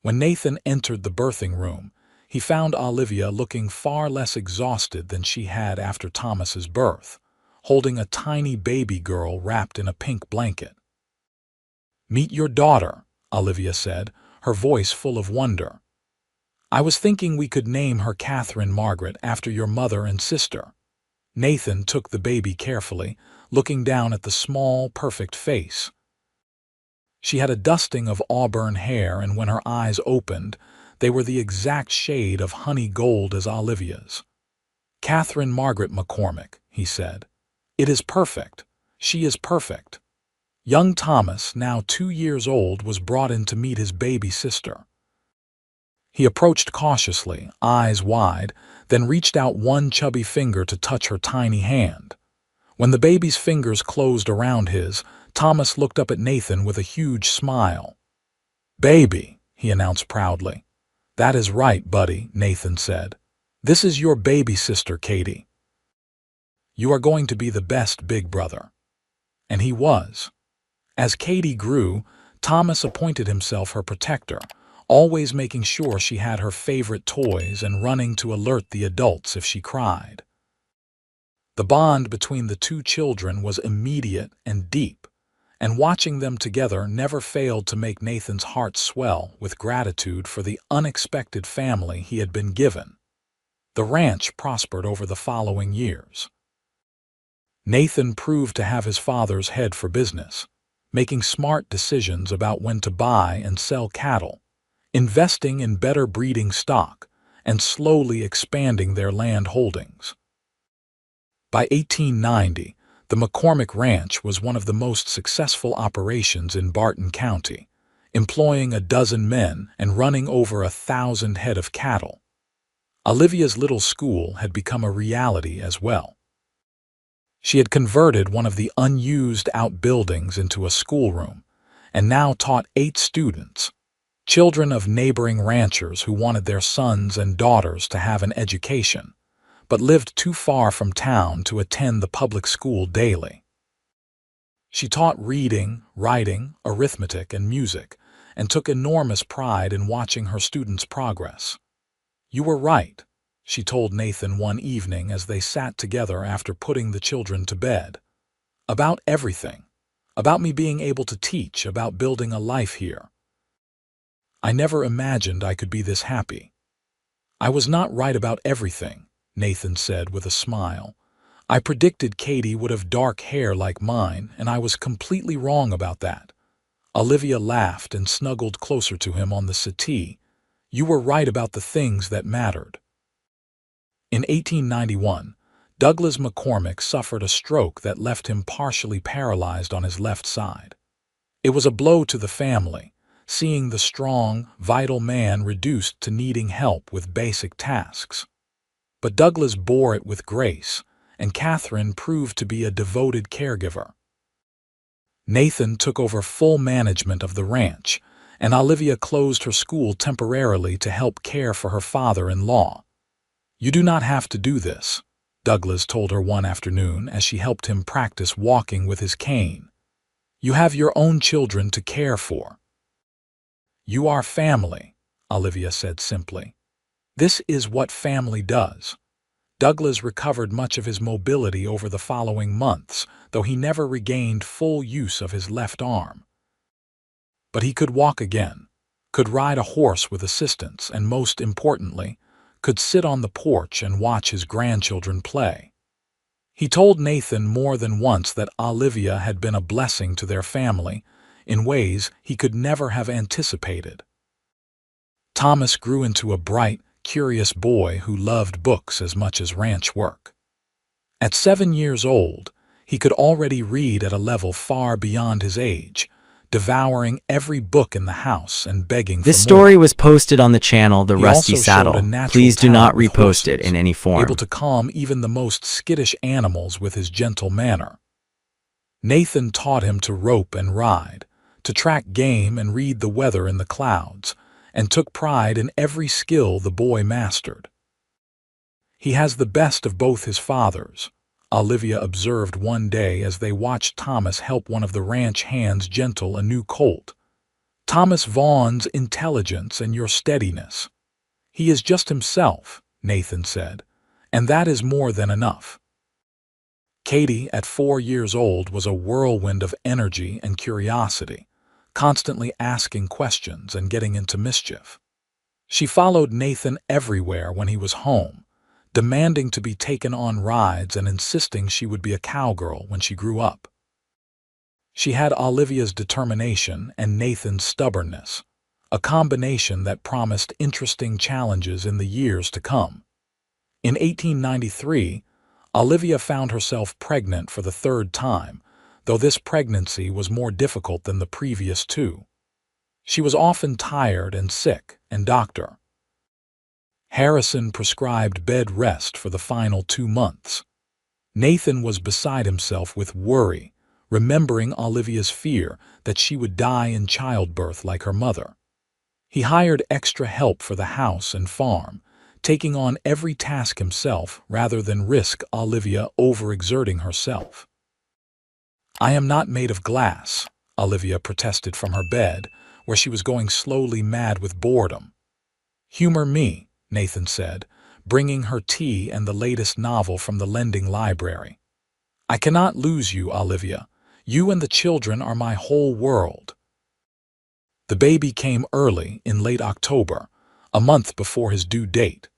When Nathan entered the birthing room, he found Olivia looking far less exhausted than she had after Thomas's birth, holding a tiny baby girl wrapped in a pink blanket. "Meet your daughter," Olivia said, her voice full of wonder. "I was thinking we could name her Catherine Margaret after your mother and sister." Nathan took the baby carefully, looking down at the small, perfect face. She had a dusting of auburn hair, and when her eyes opened, they were the exact shade of honey gold as Olivia's. "Catherine Margaret McCormick," he said. "It is perfect. She is perfect." Young Thomas, now 2 years old, was brought in to meet his baby sister. He approached cautiously, eyes wide, then reached out one chubby finger to touch her tiny hand. When the baby's fingers closed around his, Thomas looked up at Nathan with a huge smile. "Baby," he announced proudly. "That is right, buddy," Nathan said. "This is your baby sister, Katie. You are going to be the best big brother." And he was. As Katie grew, Thomas appointed himself her protector, always making sure she had her favorite toys and running to alert the adults if she cried. The bond between the two children was immediate and deep, and watching them together never failed to make Nathan's heart swell with gratitude for the unexpected family he had been given. The ranch prospered over the following years. Nathan proved to have his father's head for business, making smart decisions about when to buy and sell cattle, investing in better breeding stock, and slowly expanding their land holdings. By 1890, the McCormick Ranch was one of the most successful operations in Barton County, employing 12 men and running over 1,000 head of cattle. Olivia's little school had become a reality as well. She had converted one of the unused outbuildings into a schoolroom, and now taught 8 students, children of neighboring ranchers who wanted their sons and daughters to have an education, but lived too far from town to attend the public school daily. She taught reading, writing, arithmetic, and music, and took enormous pride in watching her students' progress. "You were right," she told Nathan one evening as they sat together after putting the children to bed. "About everything. About me being able to teach, about building a life here. I never imagined I could be this happy." "I was not right about everything," Nathan said with a smile. "I predicted Katie would have dark hair like mine, and I was completely wrong about that." Olivia laughed and snuggled closer to him on the settee. "You were right about the things that mattered." In 1891, Douglas McCormick suffered a stroke that left him partially paralyzed on his left side. It was a blow to the family, seeing the strong, vital man reduced to needing help with basic tasks. But Douglas bore it with grace, and Catherine proved to be a devoted caregiver. Nathan took over full management of the ranch, and Olivia closed her school temporarily to help care for her father-in-law. "You do not have to do this," Douglas told her one afternoon as she helped him practice walking with his cane. "You have your own children to care for." "You are family," Olivia said simply. "This is what family does." Douglas recovered much of his mobility over the following months, though he never regained full use of his left arm. But he could walk again, could ride a horse with assistance, and most importantly, could sit on the porch and watch his grandchildren play. He told Nathan more than once that Olivia had been a blessing to their family in ways he could never have anticipated. Thomas grew into a bright, curious boy who loved books as much as ranch work. At 7 years old, he could already read at a level far beyond his age, devouring every book in the house and begging This for story more. was posted on the channel The He Rusty also showed a Saddle. natural Please do not talent with repost it horses, in any form. able to calm even the most skittish animals with his gentle manner. Nathan taught him to rope and ride, to track game and read the weather in the clouds, and took pride in every skill the boy mastered. "He has the best of both his fathers," Olivia observed one day as they watched Thomas help one of the ranch hands gentle a new colt. "Thomas Vaughn's intelligence and your steadiness. He is just himself," Nathan said, "and that is more than enough." Katie, at 4 years old, was a whirlwind of energy and curiosity, constantly asking questions and getting into mischief. She followed Nathan everywhere when he was home, demanding to be taken on rides and insisting she would be a cowgirl when she grew up. She had Olivia's determination and Nathan's stubbornness, a combination that promised interesting challenges in the years to come. In 1893, Olivia found herself pregnant for the 3rd time, though this pregnancy was more difficult than the previous 2. She was often tired and sick, and Dr. Harrison prescribed bed rest for the final 2 months. Nathan was beside himself with worry, remembering Olivia's fear that she would die in childbirth like her mother. He hired extra help for the house and farm, taking on every task himself rather than risk Olivia overexerting herself. "I am not made of glass," Olivia protested from her bed, where she was going slowly mad with boredom. "Humor me," Nathan said, bringing her tea and the latest novel from the lending library. "I cannot lose you, Olivia. You and the children are my whole world." The baby came early, in late October, a month before his due date.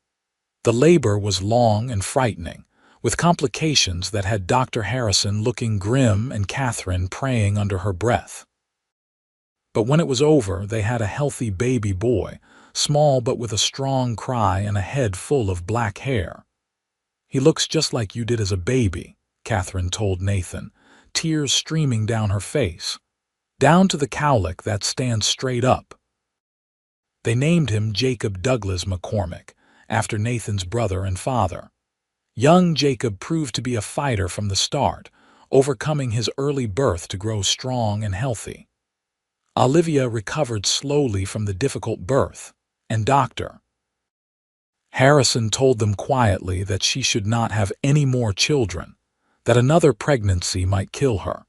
The labor was long and frightening, with complications that had Dr. Harrison looking grim and Catherine praying under her breath. But when it was over, they had a healthy baby boy, small but with a strong cry and a head full of black hair. "He looks just like you did as a baby," Catherine told Nathan, tears streaming down her face, down to the cowlick that stands straight up. They named him Jacob Douglas McCormick, after Nathan's brother and father. Young Jacob proved to be a fighter from the start, overcoming his early birth to grow strong and healthy. Olivia recovered slowly from the difficult birth, and Dr. Harrison told them quietly that she should not have any more children, that another pregnancy might kill her.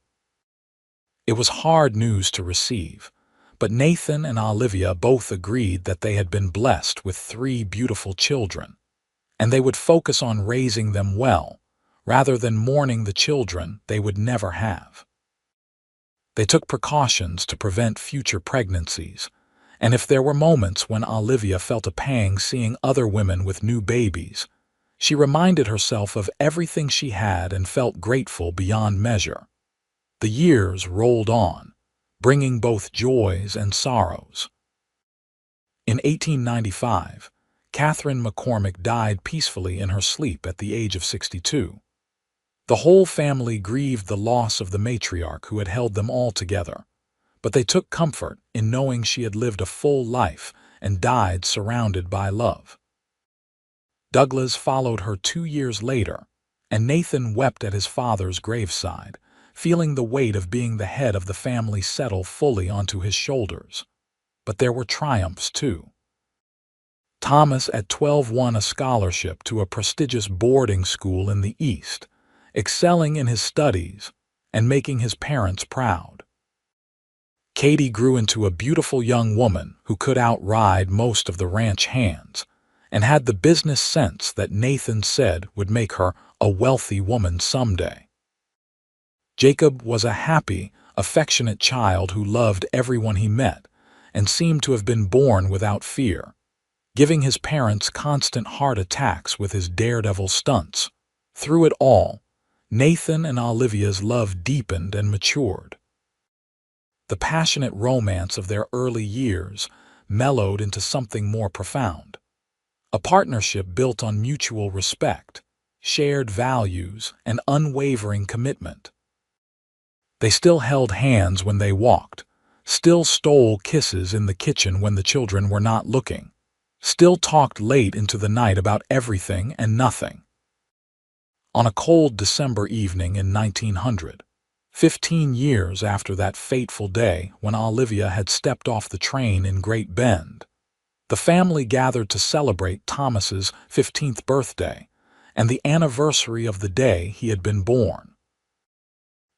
It was hard news to receive, but Nathan and Olivia both agreed that they had been blessed with 3 beautiful children, and they would focus on raising them well, rather than mourning the children they would never have. They took precautions to prevent future pregnancies, and if there were moments when Olivia felt a pang seeing other women with new babies, she reminded herself of everything she had and felt grateful beyond measure. The years rolled on, bringing both joys and sorrows. In 1895, Catherine McCormick died peacefully in her sleep at the age of 62. The whole family grieved the loss of the matriarch who had held them all together, but they took comfort in knowing she had lived a full life and died surrounded by love. Douglas followed her 2 years later, and Nathan wept at his father's graveside, feeling the weight of being the head of the family settle fully onto his shoulders. But there were triumphs too. Thomas at 12 won a scholarship to a prestigious boarding school in the East, excelling in his studies and making his parents proud. Katie grew into a beautiful young woman who could outride most of the ranch hands and had the business sense that Nathan said would make her a wealthy woman someday. Jacob was a happy, affectionate child who loved everyone he met and seemed to have been born without fear, giving his parents constant heart attacks with his daredevil stunts. Through it all, Nathan and Olivia's love deepened and matured. The passionate romance of their early years mellowed into something more profound. a partnership built on mutual respect, shared values, and unwavering commitment. They still held hands when they walked, still stole kisses in the kitchen when the children were not looking, still talked late into the night about everything and nothing. On a cold December evening in 1900, 15 years after that fateful day when Olivia had stepped off the train in Great Bend, the family gathered to celebrate Thomas's 15th birthday and the anniversary of the day he had been born.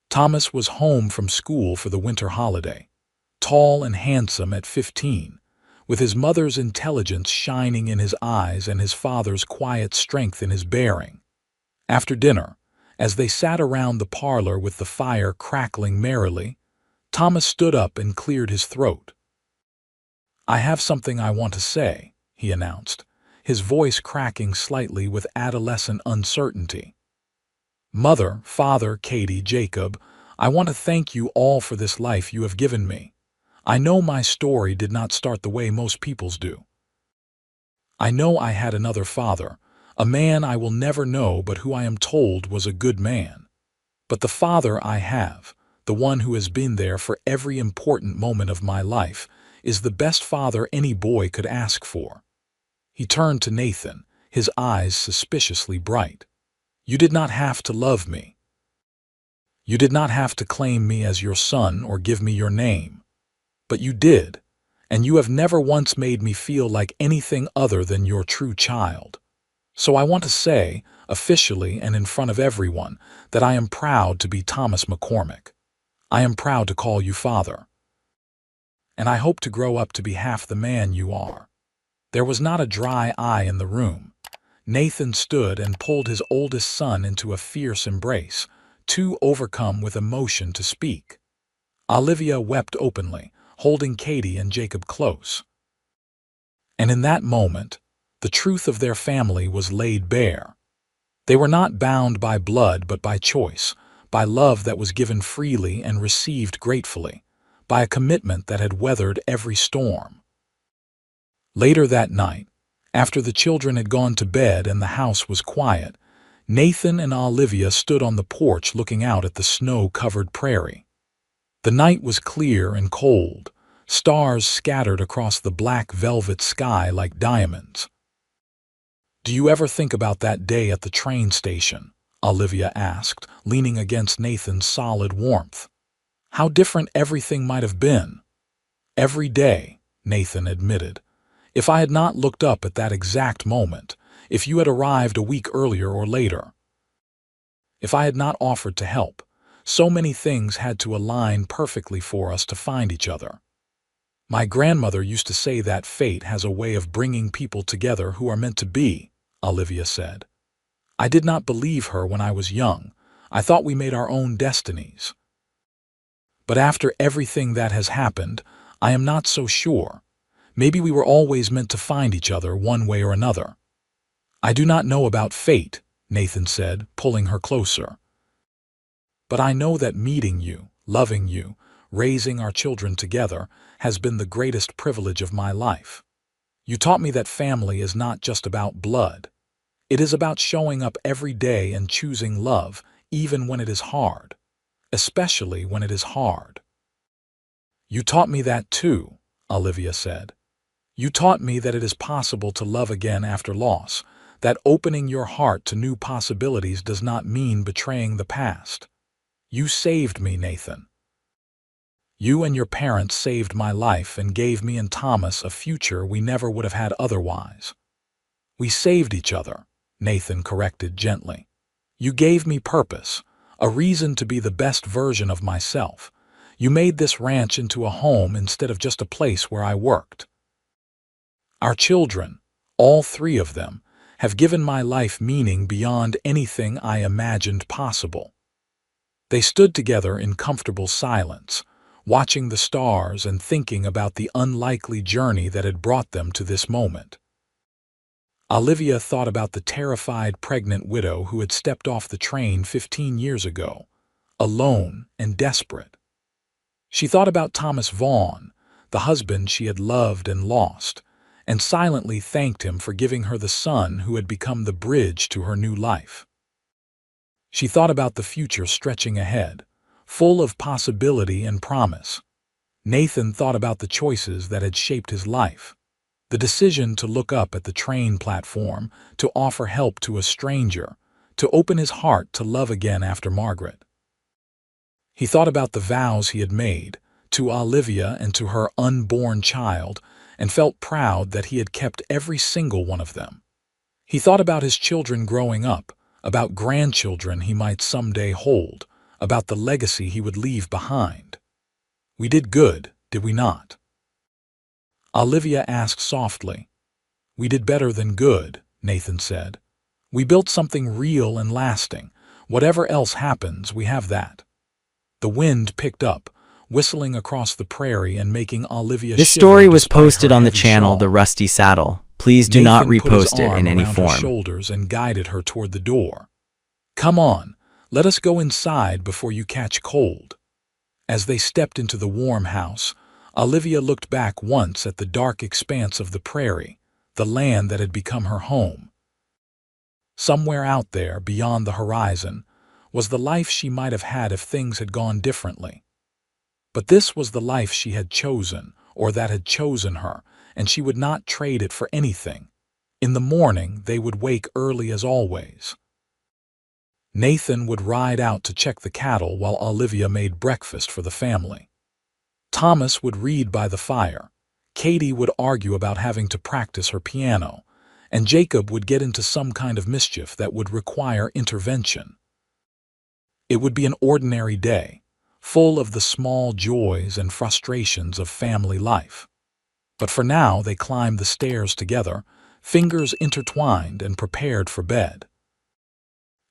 Thomas was home from school for the winter holiday, tall and handsome at 15, with his mother's intelligence shining in his eyes and his father's quiet strength in his bearing. After dinner, as they sat around the parlor with the fire crackling merrily, Thomas stood up and cleared his throat. "I have something I want to say," he announced, his voice cracking slightly with adolescent uncertainty. "Mother, Father, Katie, Jacob, I want to thank you all for this life you have given me. I know my story did not start the way most people's do. I know I had another father, a man I will never know but who I am told was a good man. But the father I have, the one who has been there for every important moment of my life, is the best father any boy could ask for." He turned to Nathan, his eyes suspiciously bright. "You did not have to love me. You did not have to claim me as your son or give me your name. But you did, and you have never once made me feel like anything other than your true child. So I want to say, officially and in front of everyone, that I am proud to be Thomas McCormick. I am proud to call you father. And I hope to grow up to be half the man you are." There was not a dry eye in the room. Nathan stood and pulled his oldest son into a fierce embrace, too overcome with emotion to speak. Olivia wept openly, holding Katie and Jacob close. And in that moment, the truth of their family was laid bare. They were not bound by blood but by choice, by love that was given freely and received gratefully, by a commitment that had weathered every storm. Later that night, after the children had gone to bed and the house was quiet, Nathan and Olivia stood on the porch looking out at the snow-covered prairie. The night was clear and cold, stars scattered across the black velvet sky like diamonds. "Do you ever think about that day at the train station?" Olivia asked, leaning against Nathan's solid warmth. "How different everything might have been." "Every day," Nathan admitted. "If I had not looked up at that exact moment, if you had arrived a week earlier or later, if I had not offered to help, so many things had to align perfectly for us to find each other. My grandmother used to say that fate has a way of bringing people together who are meant to be," Olivia said. "I did not believe her when I was young. I thought we made our own destinies. But after everything that has happened, I am not so sure. Maybe we were always meant to find each other one way or another." "I do not know about fate," Nathan said, pulling her closer. "But I know that meeting you, loving you, raising our children together has been the greatest privilege of my life. You taught me that family is not just about blood. It is about showing up every day and choosing love, even when it is hard, especially when it is hard." "You taught me that too," Olivia said. "You taught me that it is possible to love again after loss, that opening your heart to new possibilities does not mean betraying the past. You saved me, Nathan. You and your parents saved my life and gave me and Thomas a future we never would have had otherwise." "We saved each other," Nathan corrected gently. "You gave me purpose, a reason to be the best version of myself. You made this ranch into a home instead of just a place where I worked. Our children, all three of them, have given my life meaning beyond anything I imagined possible." They stood together in comfortable silence, watching the stars and thinking about the unlikely journey that had brought them to this moment. Olivia thought about the terrified pregnant widow who had stepped off the train 15 years ago, alone and desperate. She thought about Thomas Vaughn, the husband she had loved and lost, and silently thanked him for giving her the son who had become the bridge to her new life. She thought about the future stretching ahead, full of possibility and promise. Nathan thought about the choices that had shaped his life. The decision to look up at the train platform, to offer help to a stranger, to open his heart to love again after Margaret. He thought about the vows he had made, to Olivia and to her unborn child, and felt proud that he had kept every single one of them. He thought about his children growing up, about grandchildren he might someday hold, about the legacy he would leave behind. "We did good, did we not?" Olivia asked softly. "We did better than good," Nathan said. "We built something real and lasting. Whatever else happens, we have that." The wind picked up, whistling across the prairie and making Olivia This shiver story was despite posted her on the heavy channel shawl. The Rusty Saddle. Please do not Nathan put his repost it arm in any around her form. shoulders and guided her toward the door. "Come on, let us go inside before you catch cold." As they stepped into the warm house, Olivia looked back once at the dark expanse of the prairie, the land that had become her home. Somewhere out there, beyond the horizon, was the life she might have had if things had gone differently. But this was the life she had chosen, or that had chosen her, and she would not trade it for anything. In the morning, they would wake early as always. Nathan would ride out to check the cattle while Olivia made breakfast for the family. Thomas would read by the fire. Katie would argue about having to practice her piano, and Jacob would get into some kind of mischief that would require intervention. It would be an ordinary day, full of the small joys and frustrations of family life. But for now, they climbed the stairs together, fingers intertwined and prepared for bed.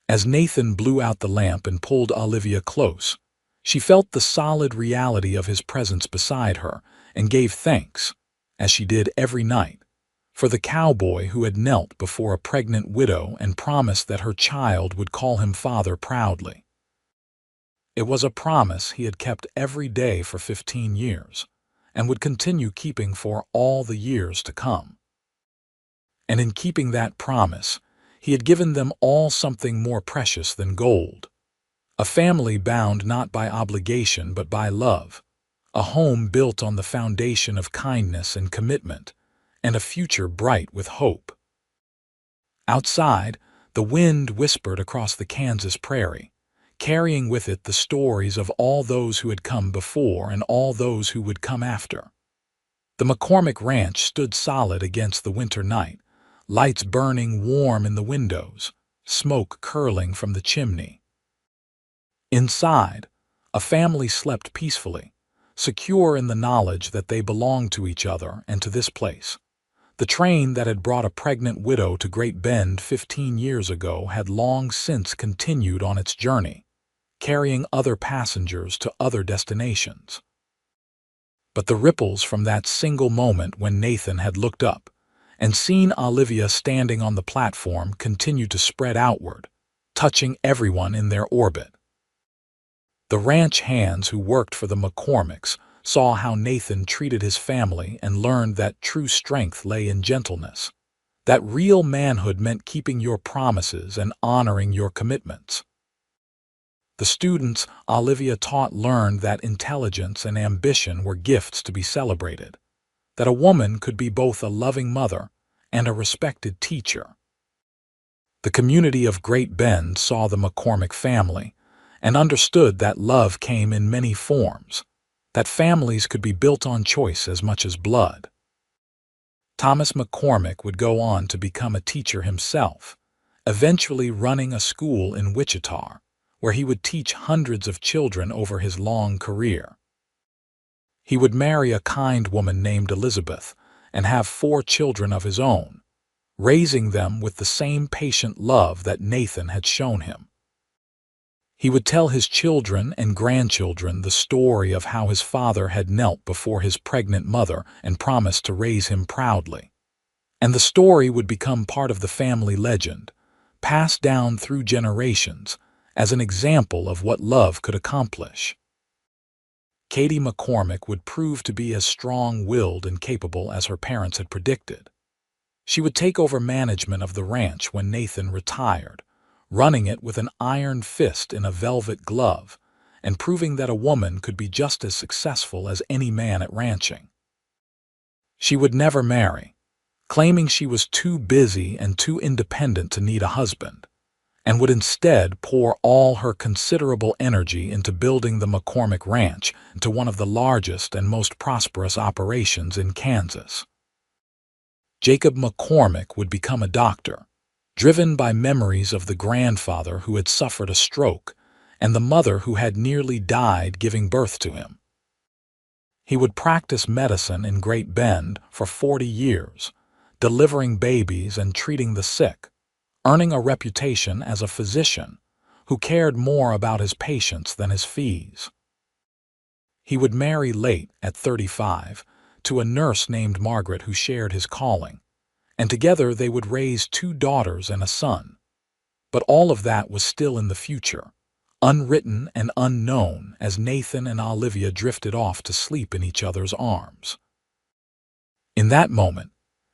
As Nathan blew out the lamp and pulled Olivia close, she felt the solid reality of his presence beside her and gave thanks, as she did every night, for the cowboy who had knelt before a pregnant widow and promised that her child would call him father proudly. It was a promise he had kept every day for 15 years, and would continue keeping for all the years to come. And in keeping that promise, he had given them all something more precious than gold. A family bound not by obligation but by love, a home built on the foundation of kindness and commitment, and a future bright with hope. Outside, the wind whispered across the Kansas prairie, carrying with it the stories of all those who had come before and all those who would come after. The McCormick Ranch stood solid against the winter night, lights burning warm in the windows, smoke curling from the chimney. Inside, a family slept peacefully, secure in the knowledge that they belonged to each other and to this place. The train that had brought a pregnant widow to Great Bend 15 years ago had long since continued on its journey, carrying other passengers to other destinations. But the ripples from that single moment when Nathan had looked up and seen Olivia standing on the platform continued to spread outward, touching everyone in their orbit. The ranch hands who worked for the McCormicks saw how Nathan treated his family and learned that true strength lay in gentleness, that real manhood meant keeping your promises and honoring your commitments. The students Olivia taught learned that intelligence and ambition were gifts to be celebrated, that a woman could be both a loving mother and a respected teacher. The community of Great Bend saw the McCormick family and understood that love came in many forms, that families could be built on choice as much as blood. Thomas McCormick would go on to become a teacher himself, eventually running a school in Wichita, where he would teach hundreds of children over his long career. He would marry a kind woman named Elizabeth and have 4 children of his own, raising them with the same patient love that Nathan had shown him. He would tell his children and grandchildren the story of how his father had knelt before his pregnant mother and promised to raise him proudly. And the story would become part of the family legend, passed down through generations as an example of what love could accomplish. Katie McCormick would prove to be as strong-willed and capable as her parents had predicted. She would take over management of the ranch when Nathan retired, running it with an iron fist in a velvet glove, and proving that a woman could be just as successful as any man at ranching. She would never marry, claiming she was too busy and too independent to need a husband, and would instead pour all her considerable energy into building the McCormick Ranch into one of the largest and most prosperous operations in Kansas. Jacob McCormick would become a doctor, driven by memories of the grandfather who had suffered a stroke and the mother who had nearly died giving birth to him. He would practice medicine in Great Bend for 40 years, delivering babies and treating the sick, earning a reputation as a physician who cared more about his patients than his fees. He would marry late, at 35, to a nurse named Margaret who shared his calling, and together they would raise 2 daughters and a son. But all of that was still in the future, unwritten and unknown as Nathan and Olivia drifted off to sleep in each other's arms. In that moment,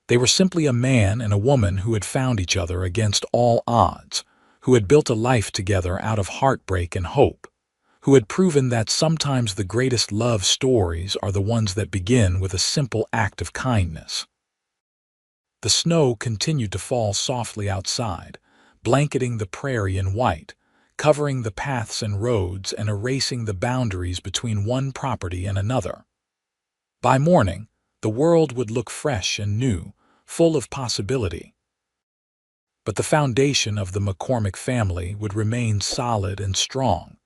they were simply a man and a woman who had found each other against all odds, who had built a life together out of heartbreak and hope, who had proven that sometimes the greatest love stories are the ones that begin with a simple act of kindness. The snow continued to fall softly outside, blanketing the prairie in white, covering the paths and roads and erasing the boundaries between one property and another. By morning, the world would look fresh and new, full of possibility. But the foundation of the McCormick family would remain solid and strong,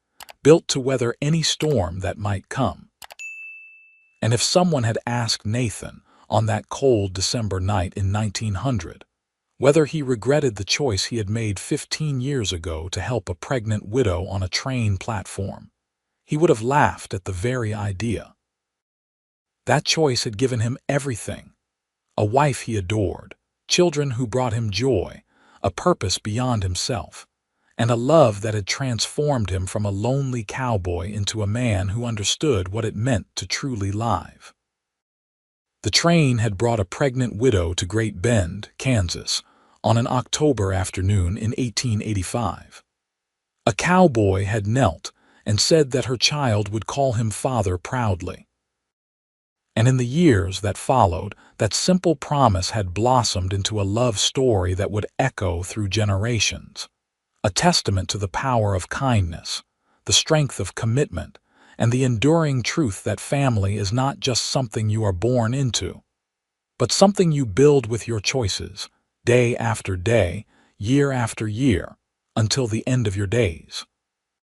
built to weather any storm that might come. And if someone had asked Nathan on that cold December night in 1900 whether he regretted the choice he had made 15 years ago to help a pregnant widow on a train platform, he would have laughed at the very idea. That choice had given him everything: a wife he adored, children who brought him joy, a purpose beyond himself, and a love that had transformed him from a lonely cowboy into a man who understood what it meant to truly live. The train had brought a pregnant widow to Great Bend, Kansas, on an October afternoon in 1885. A cowboy had knelt and said that her child would call him father proudly. And in the years that followed, that simple promise had blossomed into a love story that would echo through generations, a testament to the power of kindness, the strength of commitment, and the enduring truth that family is not just something you are born into, but something you build with your choices, day after day, year after year, until the end of your days.